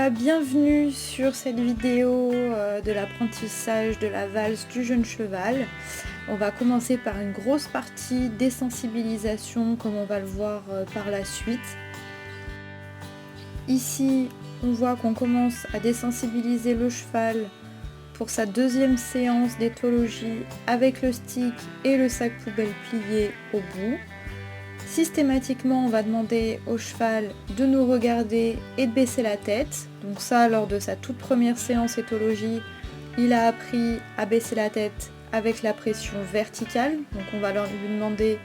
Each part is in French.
Voilà, bienvenue sur cette vidéo de l'apprentissage de la valse du jeune cheval. On va commencer par une grosse partie désensibilisation comme on va le voir par la suite. Ici, on voit qu'on commence à désensibiliser le cheval pour sa deuxième séance d'éthologie avec le stick et le sac poubelle plié au bout. Systématiquement, on va demander au cheval de nous regarder et de baisser la tête. Donc ça, lors de sa toute première séance éthologie, il a appris à baisser la tête avec la pression verticale. Donc on va lui demander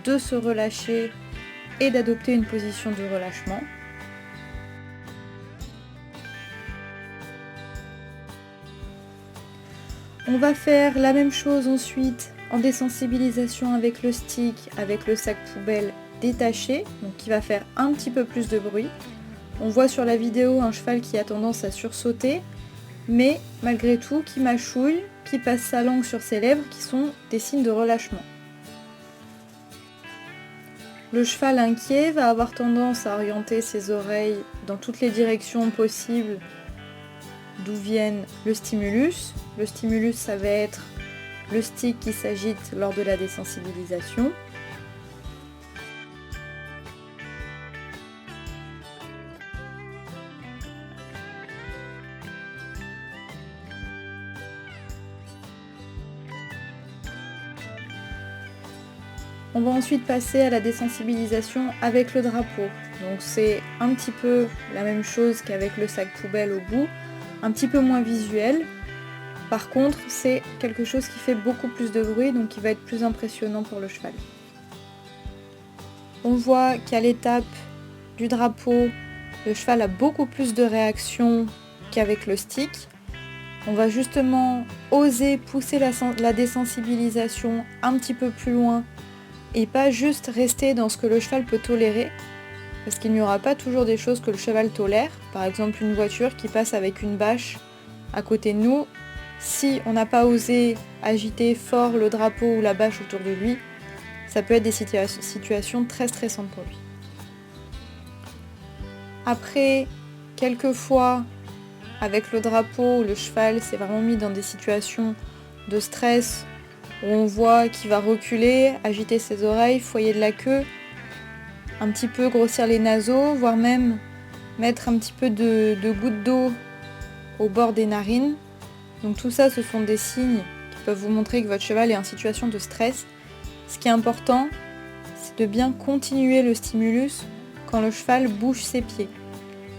de se relâcher et d'adopter une position de relâchement. On va faire la même chose ensuite en désensibilisation avec le stick, avec le sac poubelle détaché, donc qui va faire un petit peu plus de bruit. On voit sur la vidéo un cheval qui a tendance à sursauter, mais malgré tout qui mâchouille, qui passe sa langue sur ses lèvres, qui sont des signes de relâchement. Le cheval inquiet va avoir tendance à orienter ses oreilles dans toutes les directions possibles d'où vienne le stimulus. Le stimulus, ça va être le stick qui s'agite lors de la désensibilisation. On va ensuite passer à la désensibilisation avec le drapeau. Donc c'est un petit peu la même chose qu'avec le sac poubelle au bout, un petit peu moins visuel. Par contre, c'est quelque chose qui fait beaucoup plus de bruit, donc qui va être plus impressionnant pour le cheval. On voit qu'à l'étape du drapeau, le cheval a beaucoup plus de réaction qu'avec le stick. On va justement oser pousser la désensibilisation un petit peu plus loin et pas juste rester dans ce que le cheval peut tolérer, parce qu'il n'y aura pas toujours des choses que le cheval tolère. Par exemple, une voiture qui passe avec une bâche à côté de nous. Si on n'a pas osé agiter fort le drapeau ou la bâche autour de lui, ça peut être des situations très stressantes pour lui. Après, quelques fois, avec le drapeau, le cheval s'est vraiment mis dans des situations de stress où on voit qu'il va reculer, agiter ses oreilles, foyer de la queue, un petit peu grossir les naseaux, voire même mettre un petit peu de gouttes d'eau au bord des narines. Donc tout ça, ce sont des signes qui peuvent vous montrer que votre cheval est en situation de stress. Ce qui est important, c'est de bien continuer le stimulus quand le cheval bouge ses pieds.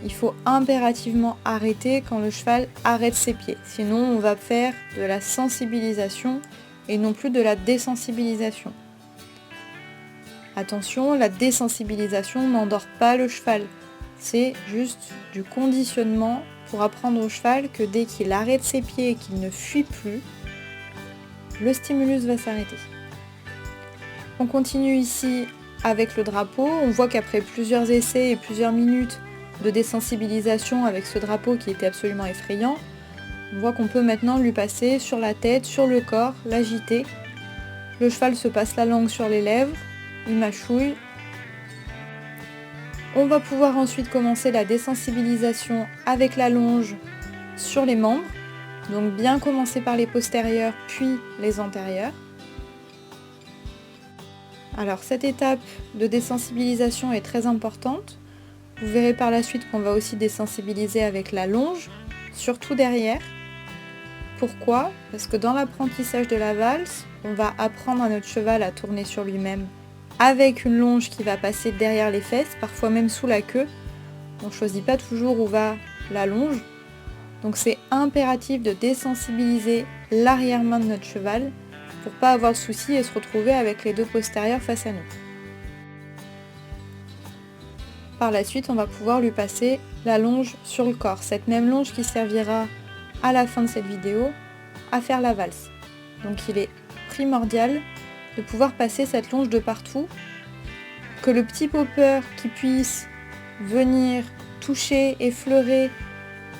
Il faut impérativement arrêter quand le cheval arrête ses pieds. Sinon, on va faire de la sensibilisation et non plus de la désensibilisation. Attention, la désensibilisation n'endort pas le cheval. C'est juste du conditionnement pour apprendre au cheval que dès qu'il arrête ses pieds et qu'il ne fuit plus, le stimulus va s'arrêter. On continue ici avec le drapeau. On voit qu'après plusieurs essais et plusieurs minutes de désensibilisation avec ce drapeau qui était absolument effrayant, on voit qu'on peut maintenant lui passer sur la tête, sur le corps, l'agiter. Le cheval se passe la langue sur les lèvres, il mâchouille. On va pouvoir ensuite commencer la désensibilisation avec la longe sur les membres. Donc bien commencer par les postérieurs puis les antérieurs. Alors cette étape de désensibilisation est très importante. Vous verrez par la suite qu'on va aussi désensibiliser avec la longe, surtout derrière. Pourquoi ? Parce que dans l'apprentissage de la valse, on va apprendre à notre cheval à tourner sur lui-même avec une longe qui va passer derrière les fesses, parfois même sous la queue. On ne choisit pas toujours où va la longe. Donc c'est impératif de désensibiliser l'arrière-main de notre cheval pour ne pas avoir de soucis et se retrouver avec les deux postérieurs face à nous. Par la suite, on va pouvoir lui passer la longe sur le corps. Cette même longe qui servira à la fin de cette vidéo à faire la valse. Donc il est primordial de pouvoir passer cette longe de partout, que le petit popper qui puisse venir toucher, effleurer,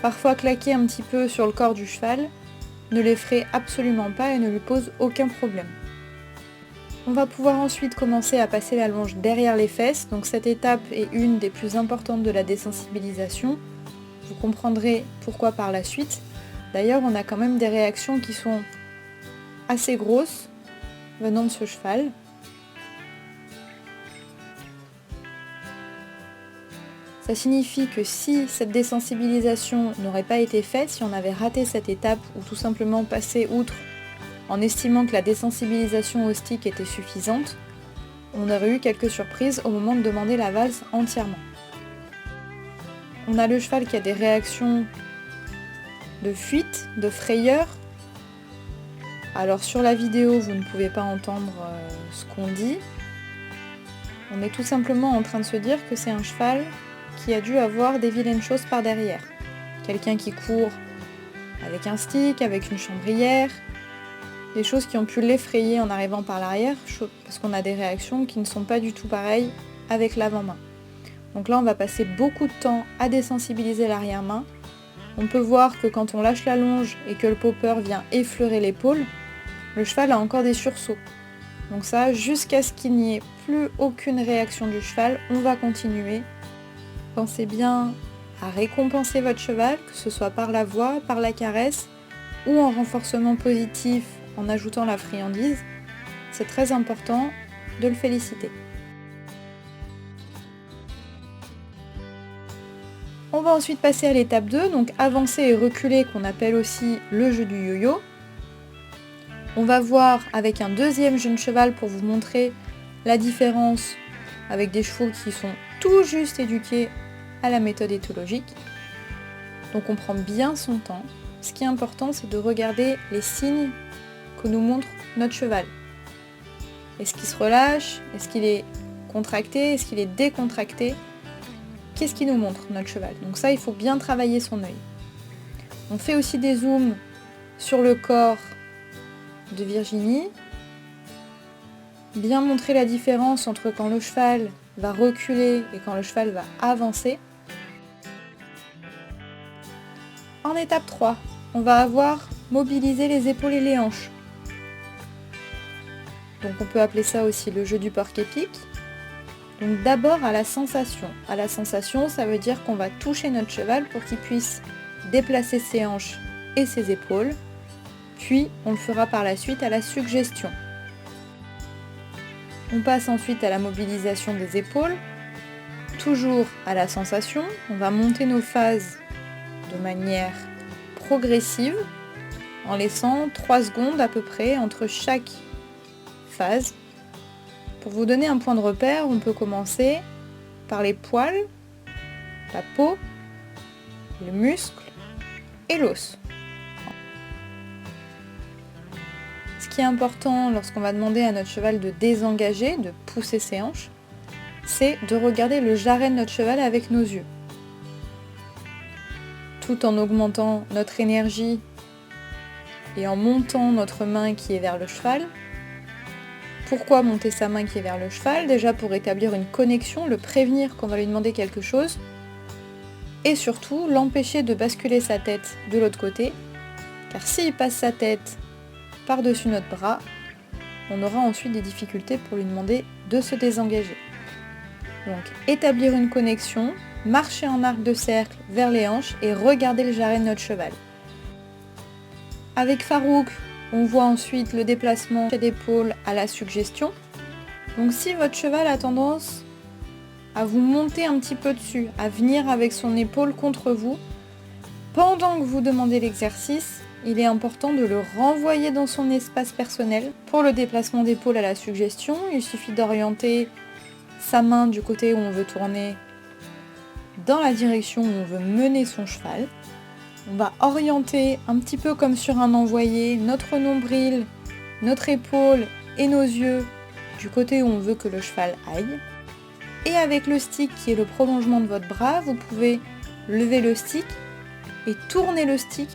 parfois claquer un petit peu sur le corps du cheval, ne l'effraie absolument pas et ne lui pose aucun problème. On va pouvoir ensuite commencer à passer la longe derrière les fesses, donc cette étape est une des plus importantes de la désensibilisation. Vous comprendrez pourquoi par la suite. D'ailleurs, on a quand même des réactions qui sont assez grosses venant de ce cheval. Ça signifie que si cette désensibilisation n'aurait pas été faite, si on avait raté cette étape ou tout simplement passé outre en estimant que la désensibilisation au stick était suffisante, on aurait eu quelques surprises au moment de demander la valse entièrement. On a le cheval qui a des réactions de fuite, de frayeur. Alors sur la vidéo, vous ne pouvez pas entendre ce qu'on dit. On est tout simplement en train de se dire que c'est un cheval qui a dû avoir des vilaines choses par derrière. Quelqu'un qui court avec un stick, avec une chambrière, des choses qui ont pu l'effrayer en arrivant par l'arrière, parce qu'on a des réactions qui ne sont pas du tout pareilles avec l'avant-main. Donc là, on va passer beaucoup de temps à désensibiliser l'arrière-main. On peut voir que quand on lâche la longe et que le popper vient effleurer l'épaule, le cheval a encore des sursauts. Donc ça, jusqu'à ce qu'il n'y ait plus aucune réaction du cheval, on va continuer. Pensez bien à récompenser votre cheval, que ce soit par la voix, par la caresse ou en renforcement positif en ajoutant la friandise. C'est très important de le féliciter. On va ensuite passer à l'étape 2, donc avancer et reculer, qu'on appelle aussi le jeu du yo-yo. On va voir avec un deuxième jeune cheval pour vous montrer la différence avec des chevaux qui sont tout juste éduqués à la méthode éthologique. Donc on prend bien son temps. Ce qui est important, c'est de regarder les signes que nous montre notre cheval. Est-ce qu'il se relâche? Est-ce qu'il est contracté? Est-ce qu'il est décontracté? Qu'est-ce qu'il nous montre, notre cheval? Donc ça, il faut bien travailler son œil. On fait aussi des zooms sur le corps de Virginie. Bien montrer la différence entre quand le cheval va reculer et quand le cheval va avancer. En étape 3, on va avoir mobilisé les épaules et les hanches. Donc on peut appeler ça aussi le jeu du porc-épic. Donc d'abord à la sensation. À la sensation, ça veut dire qu'on va toucher notre cheval pour qu'il puisse déplacer ses hanches et ses épaules. Puis on le fera par la suite à la suggestion. On passe ensuite à la mobilisation des épaules. Toujours à la sensation, on va monter nos phases de manière progressive en laissant 3 secondes à peu près entre chaque phase. Pour vous donner un point de repère, on peut commencer par les poils, la peau, le muscle et l'os. Ce qui est important lorsqu'on va demander à notre cheval de désengager, de pousser ses hanches, c'est de regarder le jarret de notre cheval avec nos yeux. Tout en augmentant notre énergie et en montant notre main qui est vers le cheval. Pourquoi monter sa main qui est vers le cheval? Déjà pour établir une connexion, le prévenir qu'on va lui demander quelque chose, et surtout l'empêcher de basculer sa tête de l'autre côté, car s'il passe sa tête par-dessus notre bras, on aura ensuite des difficultés pour lui demander de se désengager. Donc établir une connexion, marcher en arc de cercle vers les hanches et regarder le jarret de notre cheval. Avec Farouk, on voit ensuite le déplacement d'épaule à la suggestion. Donc si votre cheval a tendance à vous monter un petit peu dessus, à venir avec son épaule contre vous, pendant que vous demandez l'exercice, il est important de le renvoyer dans son espace personnel. Pour le déplacement d'épaule à la suggestion, il suffit d'orienter sa main du côté où on veut tourner dans la direction où on veut mener son cheval. On va orienter un petit peu comme sur un envoyé notre nombril, notre épaule et nos yeux du côté où on veut que le cheval aille. Et avec le stick qui est le prolongement de votre bras, vous pouvez lever le stick et tourner le stick.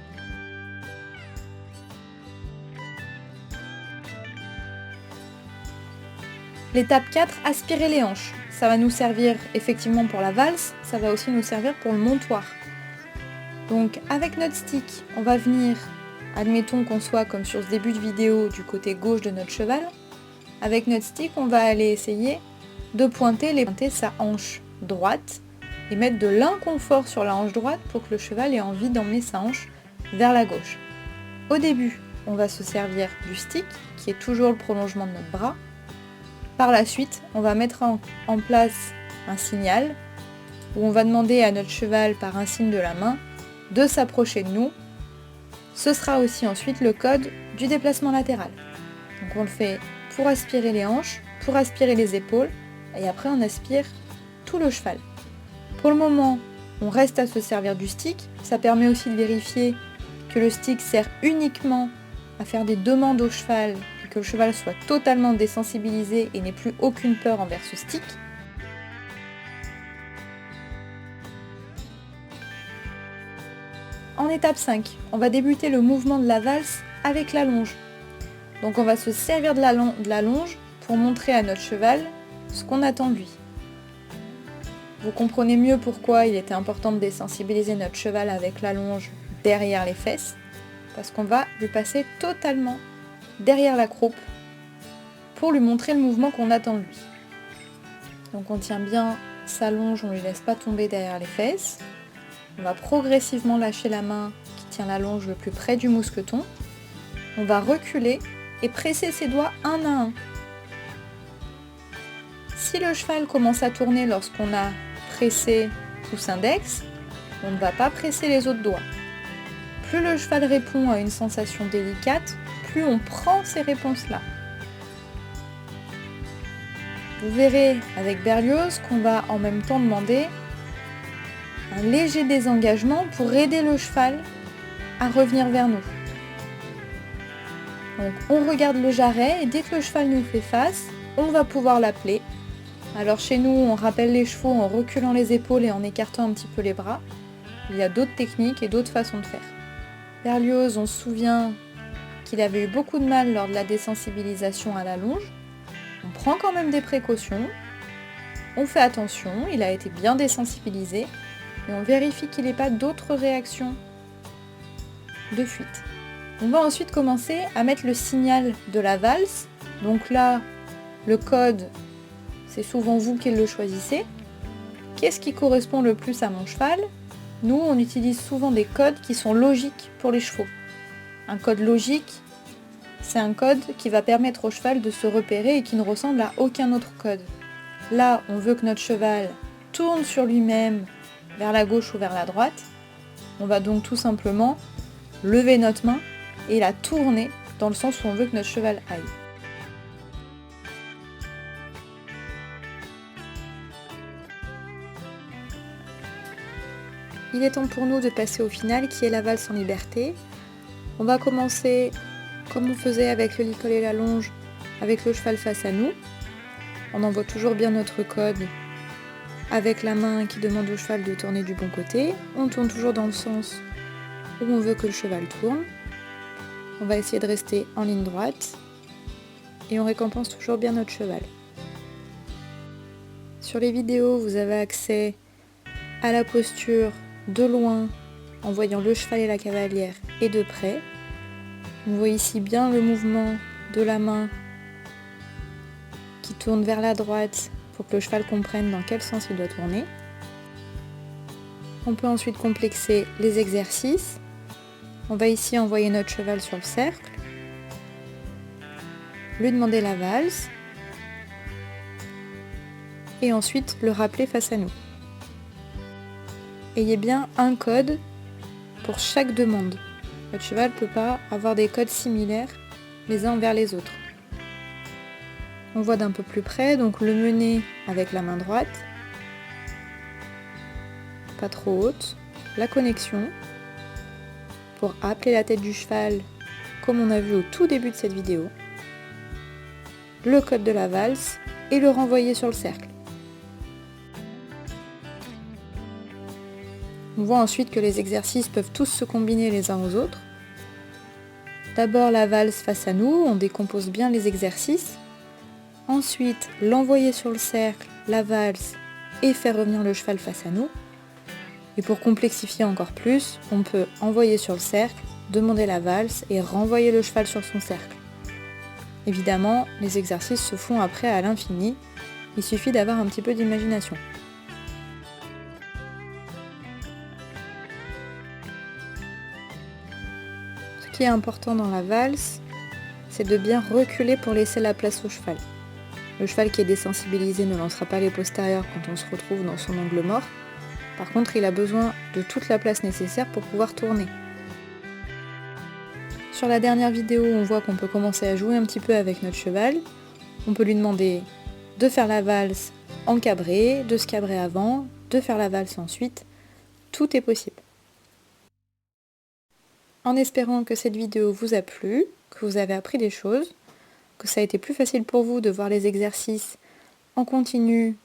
L'étape 4, aspirer les hanches. Ça va nous servir effectivement pour la valse, ça va aussi nous servir pour le montoir. Donc avec notre stick, on va venir, admettons qu'on soit comme sur ce début de vidéo du côté gauche de notre cheval. Avec notre stick, on va aller essayer de pointer sa hanche droite et mettre de l'inconfort sur la hanche droite pour que le cheval ait envie d'emmener sa hanche vers la gauche. Au début, on va se servir du stick, qui est toujours le prolongement de notre bras. Par la suite, on va mettre en place un signal où on va demander à notre cheval par un signe de la main de s'approcher de nous. Ce sera aussi ensuite le code du déplacement latéral. Donc on le fait pour aspirer les hanches, pour aspirer les épaules, et après on aspire tout le cheval. Pour le moment, on reste à se servir du stick. Ça permet aussi de vérifier que le stick sert uniquement à faire des demandes au cheval et que le cheval soit totalement désensibilisé et n'ait plus aucune peur envers ce stick. En étape 5, on va débuter le mouvement de la valse avec la longe. Donc on va se servir de la longe pour montrer à notre cheval ce qu'on attend de lui. Vous comprenez mieux pourquoi il était important de désensibiliser notre cheval avec la longe derrière les fesses, parce qu'on va lui passer totalement derrière la croupe pour lui montrer le mouvement qu'on attend de lui. Donc on tient bien sa longe, on ne lui laisse pas tomber derrière les fesses. On va progressivement lâcher la main qui tient la longe le plus près du mousqueton. On va reculer et presser ses doigts un à un. Si le cheval commence à tourner lorsqu'on a pressé pouce index, on ne va pas presser les autres doigts. Plus le cheval répond à une sensation délicate, plus on prend ces réponses-là. Vous verrez avec Berlioz qu'on va en même temps demander un léger désengagement pour aider le cheval à revenir vers nous. Donc on regarde le jarret et dès que le cheval nous fait face, on va pouvoir l'appeler. Alors chez nous, on rappelle les chevaux en reculant les épaules et en écartant un petit peu les bras. Il y a d'autres techniques et d'autres façons de faire. Berlioz, on se souvient qu'il avait eu beaucoup de mal lors de la désensibilisation à la longe. On prend quand même des précautions, on fait attention, il a été bien désensibilisé et on vérifie qu'il n'ait pas d'autres réactions de fuite. On va ensuite commencer à mettre le signal de la valse. Donc là, le code, c'est souvent vous qui le choisissez. Qu'est-ce qui correspond le plus à mon cheval ? Nous, on utilise souvent des codes qui sont logiques pour les chevaux. Un code logique, c'est un code qui va permettre au cheval de se repérer et qui ne ressemble à aucun autre code. Là, on veut que notre cheval tourne sur lui-même vers la gauche ou vers la droite. On va donc tout simplement lever notre main et la tourner dans le sens où on veut que notre cheval aille. Il est temps pour nous de passer au final qui est la valse en liberté. On va commencer comme on faisait avec le licol et la longe, avec le cheval face à nous. On envoie toujours bien notre code avec la main qui demande au cheval de tourner du bon côté. On tourne toujours dans le sens où on veut que le cheval tourne. On va essayer de rester en ligne droite et on récompense toujours bien notre cheval. Sur les vidéos, vous avez accès à la posture de loin en voyant le cheval et la cavalière et de près. On voit ici bien le mouvement de la main qui tourne vers la droite pour que le cheval comprenne dans quel sens il doit tourner. On peut ensuite complexer les exercices. On va ici envoyer notre cheval sur le cercle, lui demander la valse et ensuite le rappeler face à nous. Ayez bien un code pour chaque demande. Votre cheval ne peut pas avoir des codes similaires les uns vers les autres. On voit d'un peu plus près, donc le mener avec la main droite, pas trop haute, la connexion pour appeler la tête du cheval comme on a vu au tout début de cette vidéo, le code de la valse et le renvoyer sur le cercle. On voit ensuite que les exercices peuvent tous se combiner les uns aux autres. D'abord la valse face à nous, on décompose bien les exercices. Ensuite, l'envoyer sur le cercle, la valse et faire revenir le cheval face à nous. Et pour complexifier encore plus, on peut envoyer sur le cercle, demander la valse et renvoyer le cheval sur son cercle. Évidemment, les exercices se font après à l'infini, il suffit d'avoir un petit peu d'imagination. qui est important dans la valse, c'est de bien reculer pour laisser la place au cheval. Le cheval qui est désensibilisé ne lancera pas les postérieurs quand on se retrouve dans son angle mort. Par contre, il a besoin de toute la place nécessaire pour pouvoir tourner. Sur la dernière vidéo, on voit qu'on peut commencer à jouer un petit peu avec notre cheval. On peut lui demander de faire la valse en cabré, de se cabrer avant, de faire la valse ensuite. Tout est possible. En espérant que cette vidéo vous a plu, que vous avez appris des choses, que ça a été plus facile pour vous de voir les exercices en continu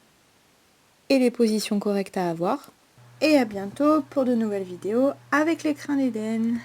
et les positions correctes à avoir. Et à bientôt pour de nouvelles vidéos avec l'écrin d'Éden.